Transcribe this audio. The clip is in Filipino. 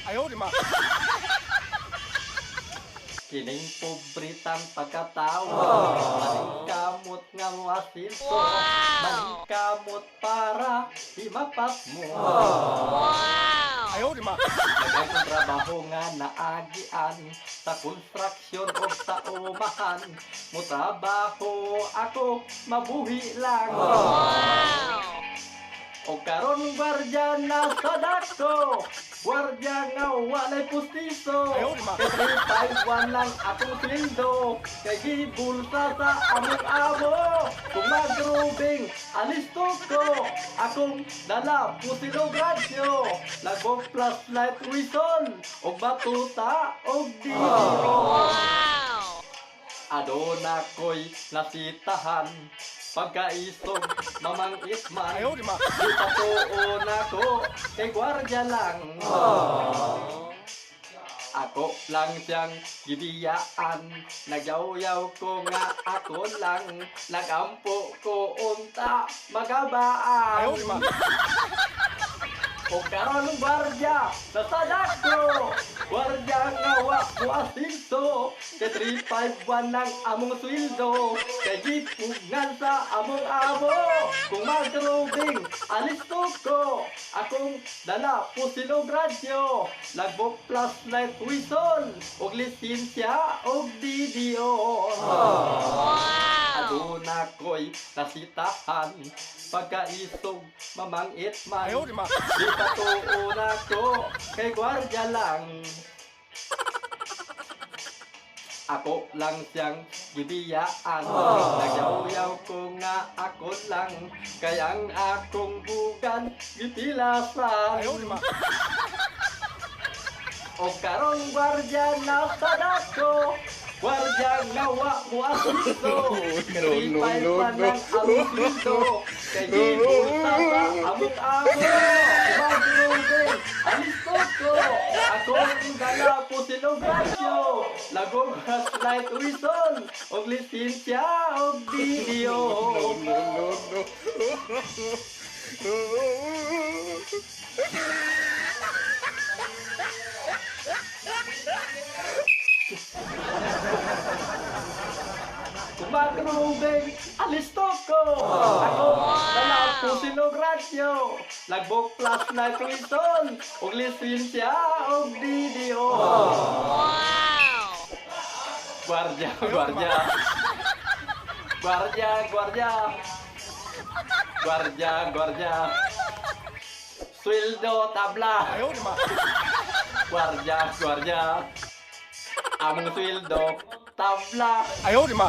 Ayaw, di ma. Kining pobritang pagkatawa, maningkamot nga mo asinto, maningkamot para imapas mo. Ayaw, di ma. Nagay kong trabaho nga naagian sa konstruksyon o sa umahan. Mo trabaho ako, mabuhi lang. O karon gwardya na sa dako, gwardya nga walay pustiso. Ayaw, di ma. Kay 351 lang akong sildo, kay gibulsa sa among amo. Kung magrubing, alisto ko, akong dala pusilog radyo. Lagong flashlight whistle, o batuta, o dito. Adona ko'y nasitahan, pagkaisog mamang isman. Ayaw, di ma. Di patuon ako, kay gwardya lang. Ako lang siyang gibiyaan, nagyaw-yaw ko nga ako lang, nagampo ko unta magabaan. Ayaw, di ma. O karon gwardya, nasadak ko, gwardya nga wa mo asinto, kay 351 lang among sweldo, kay gipugngan sa among amo. Kung magrubing, alisto ko, akong dala pusilog radyo, lagbok flashlight whistle, og lisensya og DDO. Aduna ko'y nasitahan, pagkaisog mamang itman. Ayaw, di ma. Di patuon ako, kay gwardya lang. Ako lang siyang gibiyaan, nagyaw-yaw ko nga ako lang, kaya ang akong bugan gitilasan. Ayaw, di ma. O karong gwardya na sa dako, gwardya nga wa mo asisto. Tripay pa ng among sildo, kay gibulsa sa among amo. Magrubing, alisto ko, akong dala po silog radyo, lagong flashlight whistle, og lisensya og video. Kung magrubing, alisto ko, akong dala po silog radyo, lagbok flashlight whistle, og lisensya og video. Gwardya, gwardya. Gwardya, gwardya. Gwardya, gwardya. Sweldo, tabla. Ayaw, di ma. Gwardya, gwardya. Among sweldo, tabla. Ayaw, di ma.